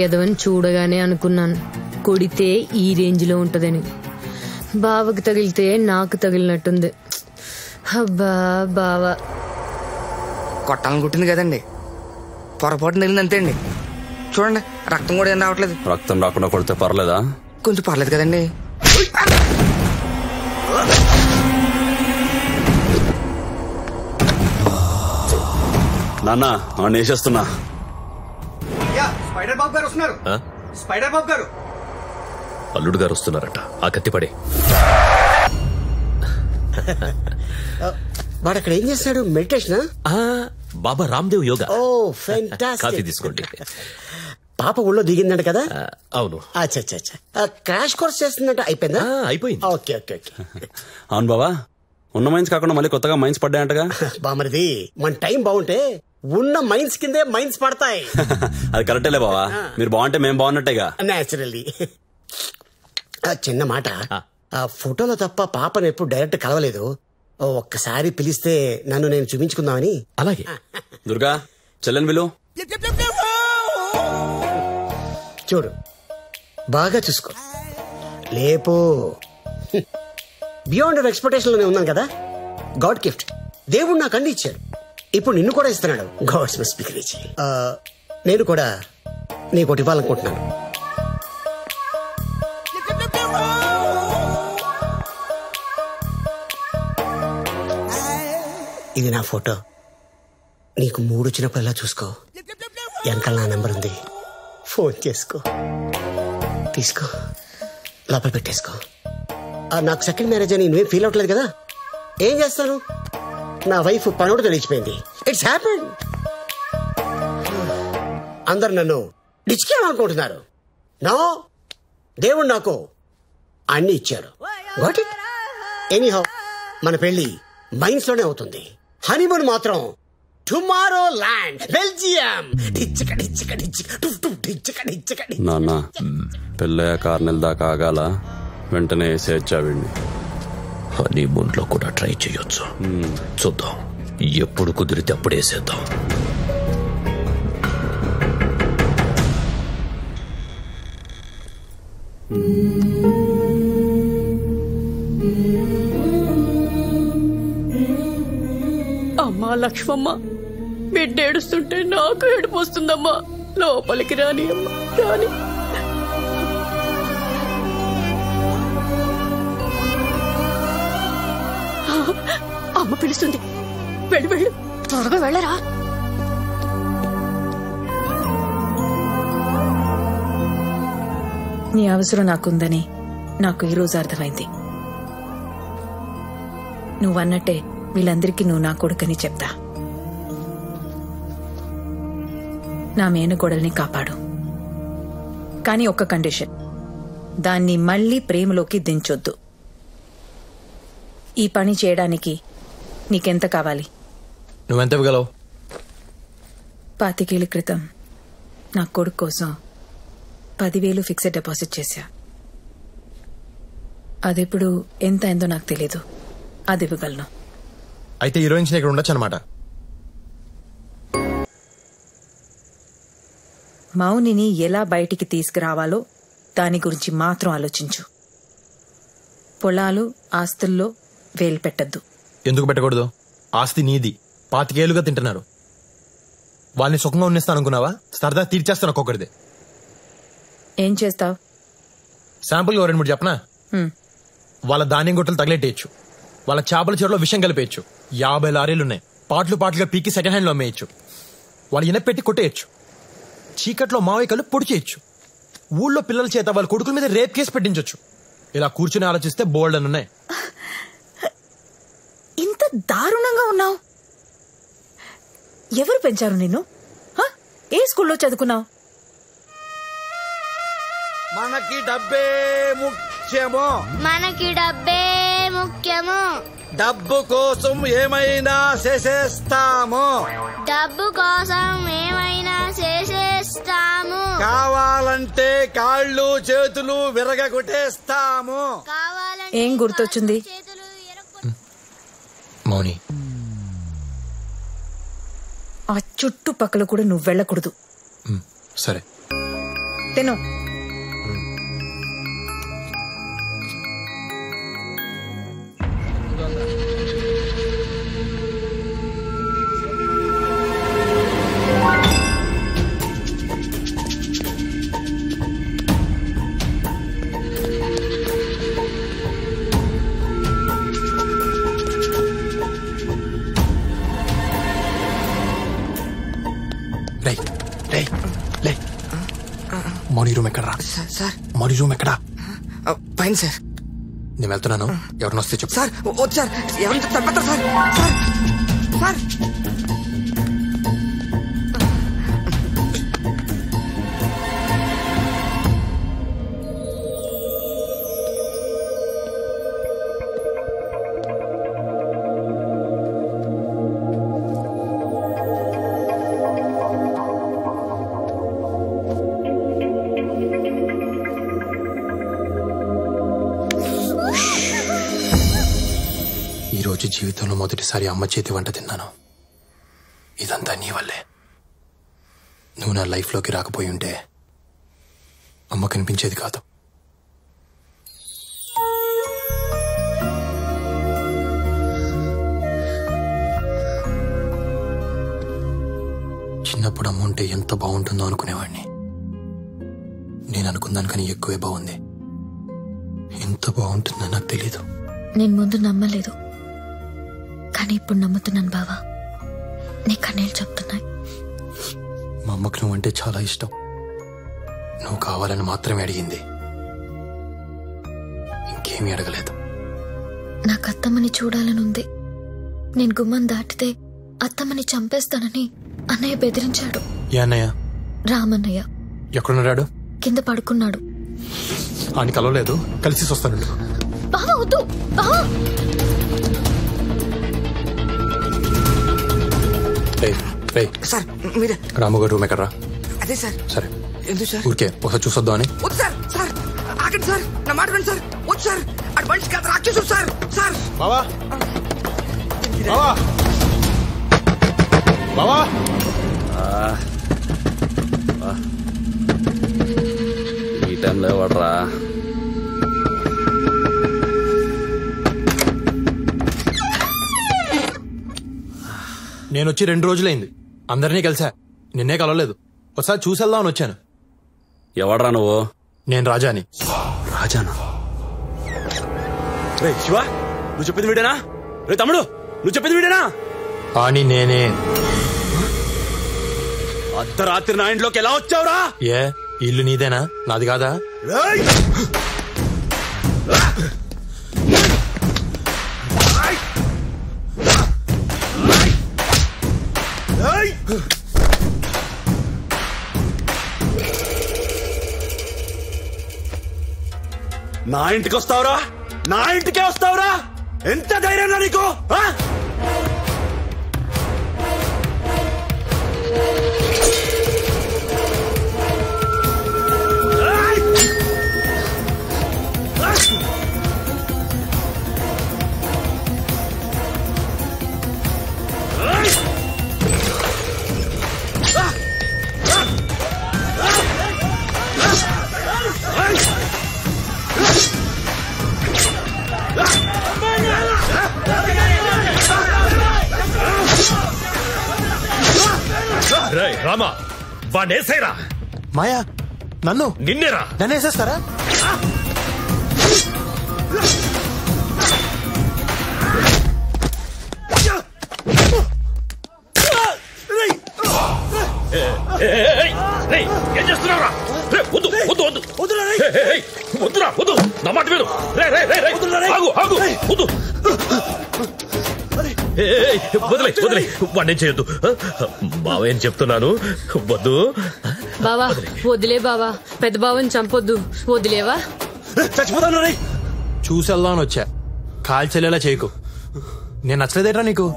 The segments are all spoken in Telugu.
ఎదవని చూడగానే అనుకున్నాను కొడితే ఈ రేంజ్ లో ఉంటదని. బావకి తగిలితే నాకు తగిలినట్టుంది. అబ్బా బావా కొట్టాలని కుట్టింది కదండి, పొరపాటు తగిలింది అంతే అండి. చూడండి రక్తం కూడా ఏం రావట్లేదు. రక్తం రాకుండా కొడితే పర్లేదా? కొంచెం పర్లేదు కదండి. నాన్న వేసేస్తున్నా. స్పైడర్ బాబు గారు వస్తున్నారు. స్పైడర్ బాబు గారు, అల్లుడు గారు వస్తున్నారట. ఆ కత్తిపడే. వాడు అక్కడ ఏం చేస్తాడు? మెడిటేషన్? బాబా Ramdev yoga. Oh fantastic. Coffee తీసుకోండి. పాప ఊళ్ళో దిగిందంట కదా? అవును. క్రాష్ కోర్స్ చేస్తుందంట. అయిపోయిందా? అయిపోయింది. Okay okay okay. అవును బావా, ఉన్న మైన్స్ కాకుండా మళ్ళీ కొత్తగా మైన్స్ పడ్డాయంటగా? బామరిది మన టైం బాగుంటే ఉన్న మైన్స్ కిందే మైన్స్ పడతాయి. అది కరెక్టేలే బావా, మీరు బాగుంటే మేము బాగున్నట్టేగా. నేచురల్లీ. చిన్న మాట, ఆ ఫోటోలో తప్ప పాపను ఎప్పుడు డైరెక్ట్ కలవలేదు. ఒక్కసారి పిలిస్తే నన్ను నేను చూపించుకుందామని. అలాగే. దుర్గా చెల్లెన్ విలు. చూడు బాగా చూసుకో. లేపో. బియాండ్ అవర్ ఎక్స్పెక్టేషన్ లోనే ఉన్నాను కదా. God gift. దేవుడు నాకు అన్ని ఇచ్చాడు, ఇప్పుడు నిన్ను కూడా ఇస్తున్నాడు. God's must be crazy. నేను కూడా నీకోటి ఇవ్వాలనుకుంటున్నాను. ఇది నా ఫోటో. నీకు మూడు వచ్చినప్పుడల్లా చూసుకో. వెనకాల నా నెంబర్ ఉంది, ఫోన్ చేసుకో. తీసుకో, లోపల పెట్టేసుకో. నాకు సెకండ్ మ్యారేజ్ అని నువ్వేం ఫీల్ అవట్లేదు కదా? ఏం చేస్తాను, నా వైఫ్ పనోడు తెలిసిపోయింది. It's happen. అందరు నన్ను డిచ్కేయాలనుకుంటున్నారు. నో, దేవుడు నాకు అన్ని ఇచ్చాడు. Got it. ఎనీహౌ మన పెళ్లి మైన్స్ లోనే అవుతుంది. హనీమూన్ మాత్రం టుమారో ల్యాండ్, బెల్జియం. నాన్న పెళ్ళయ్యాక 6 నెలల దాకా ఆగాల, వెంటనే వేసేచ్చావిండి. హనీమూన్ లో కూడా ట్రై చేయొచ్చు. చూద్దాం, ఎప్పుడు కుదిరితే అప్పుడు వేసేద్దాం. అమ్మా లక్ష్మమ్మ, బిడ్డ ఏడుస్తుంటే నాకు ఏడుపు వస్తుందమ్మా. లోపలికి రాని అమ్మా, రాని. అమ్మ పిలుస్తుంది, వెళ్ళు వెళ్ళు, త్వరగా వెళ్ళరా. నీ అవసరం నాకుందని నాకు ఈరోజు అర్థమైంది. నువ్వన్నట్టే వీళ్ళందరికీ నువ్వు నా కొడుకని చెప్తా. నా మేనగోడల్ని కాపాడు, కానీ ఒక్క కండిషన్, దాన్ని మళ్ళీ ప్రేమలోకి దించొద్దు. ఈ పని చేయడానికి నీకెంత కావాలి? నువ్వెంత ఇవ్వగలవు? 25 ఏళ్ల క్రితం నా కొడుకు కోసం 10,000 ఫిక్స్డ్ డిపాజిట్ చేశా. అదెప్పుడు ఎంత అయిందో నాకు తెలీదు. అది ఇవ్వగలను. అయితే ఈ రోజు నుంచి ఇక్కడ ఉండొచ్చు అనమాట. మౌనిని ఎలా బయటికి తీసుకురావాలో దాని గురించి మాత్రం ఆలోచించు. పొలాలు ఆస్తుల్లో వేలు పెట్టద్దు. ఎందుకు పెట్టకూడదు? ఆస్తి నీది, 25 ఏళ్లుగా తింటున్నారు. వాళ్ళని సుఖంగా ఉన్నిస్తాను అనుకున్నావా? సరదా తీర్చేస్తాను ఒక్కొక్కరిది. ఏం చేస్తావు? శాంపుల్ 2-3 చెప్పనా? వాళ్ళ ధాన్యం గుట్టలు తగిలేట్టేయచ్చు, వాళ్ళ చేపల చెరువులో విషం కలిపేయచ్చు. 50 లారీలున్నాయి, పాటలుగా పీకి సెకండ్ హ్యాండ్ లో అమ్మేయచ్చు. వాళ్ళు ఇనపెట్టి కొట్టేయచ్చు. చీకట్లో మావయ్యకలు పొడి చేయొచ్చు. ఊళ్ళో పిల్లల చేత వాళ్ళ కొడుకుల మీద రేప్ కేసు పెట్టించొచ్చు. ఇలా కూర్చుని ఆలోచిస్తే బోల్డ్ అని ఉన్నాయి. ఇంత దారుణంగా ఉన్నావు. ఎవరు పెంచారు నిన్ను? ఏ స్కూల్లో చదువుకున్నావు? మనకి డబ్బే ముఖ్యము, మనకి డబ్బే ముఖ్యము. డబ్బు కోసం ఏమైనా చేసేస్తాము, డబ్బు కోసం ఏమైనా చేసేస్తాము. కావాలంటే కాళ్ళు చేతులు విరగొట్టేస్తాము. ఏం గుర్తొచ్చింది? మౌని, ఆ చుట్టుపక్కల కూడా నువ్వు వెళ్ళకూడదు. సరే. తిను. మౌని రూమ్ ఎక్కడరా? సార్ మౌని రూమ్ ఎక్కడా? పైన సార్. నేను వెళ్తున్నాను, ఎవరిని వస్తే చెప్పు. సార్ వద్దు సార్, ఎవరిని తప్పేస్తారు సార్. సార్ సార్ ఈరోజు జీవితంలో మొదటిసారి అమ్మ చేతి వంట తిన్నాను. ఇదంతా నీ వల్లే. నువ్వు నా లైఫ్లోకి రాకపోయి ఉంటే అమ్మ కనిపించేది కాదు. చిన్నప్పుడు అమ్మ ఉంటే ఎంత బాగుంటుందో అనుకునేవాడిని. నేను అనుకున్నాను కానీ ఎక్కువే బాగుంది. ఎంత బాగుంటుందో నాకు తెలీదు. నేను ముందు నమ్మలేదు, కానీ ఇప్పుడు నమ్ముతున్నాను బావా. నీ కన్నీళ్ళు చెప్తున్నాయి. మా అమ్మకు నువ్వంటే చాలా ఇష్టం. నువ్వు కావాలని మాత్రమే అడిగింది, ఇంకేమీ అడగలేదు. నాకు అత్తమ్మని చూడాలని ఉంది. నేను గుమ్మం దాటితే అత్తమ్మని చంపేస్తానని అన్నయ్య బెదిరించాడు. ఏ అన్నయ్య? రామన్నయ్య. ఎక్కడున్నాడు? కింద పడుకున్నాడు. ఆయన కలవలేదు, కలిసి వస్తాను. బావా వద్దు. బావా సార్ మీరే. రాముగారు రూమ్ ఎక్కడరా? అదే సార్. సరే ఎందుకు సార్? ఊరికే ఒకసారి చూసొద్దాం అని. వద్దు సార్. సార్ ఆగండి సార్, నా మాట వినండి సార్. వద్దు సార్, అటు మనిషి కాదు రాక్షసుడు సార్. సార్ బావా బావా బావా ఈ టైంలో ఎవడరా? నేను వచ్చి 2 రోజులైంది. అందరినీ కలిసా, నిన్నే కలవలేదు. ఒకసారి చూసేద్దామని వచ్చాను. ఎవడరా నువ్వు? నేను రాజాని. రాజానా? రే శివ, నువ్వు చెప్పింది వీడేనా? రే తమ్ముడు, నువ్వు చెప్పింది వీడేనా? అని నేనే. అర్ధరాత్రి నా ఇంట్లోకి ఎలా వచ్చావురా? ఏ ఇల్లు నీదేనా, నాది కాదా? నా ఇంటికి వస్తావురా? నా ఇంటికే వస్తావురా? ఎంత ధైర్యం నీకు? రామా వాడేసేరా. మాయా నన్ను? నిన్నేరా. నన్ను వేసేస్తారా? ఏం చేస్తున్నావురా? వద్దు వద్దు వద్దు వద్దురా, వద్దు. నా మాట విను. ఆగు ఆగు, వద్దు. వదిలే వదిలే, వాడిని చేయొద్దు. బావేం చెప్తున్నాను, వద్దు. బావా వదిలే బావా, పెద్ద బావని చంపొద్దు. వదిలేవా? చచ్చిపోతాను రే. చూసేద్దామని వచ్చా, కాల్చెల్లేలా చేయకు. నేను నచ్చలేదేట్రా నీకు?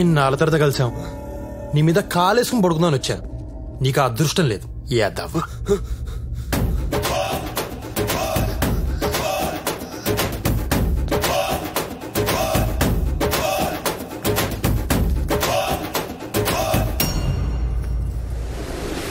ఇన్నాళ్ళ తర్వాత కలిసాం, నీ మీద కాలేసుకుని పడుకుందామని వచ్చా. నీకు అదృష్టం లేదు. ఏ అద్దావా?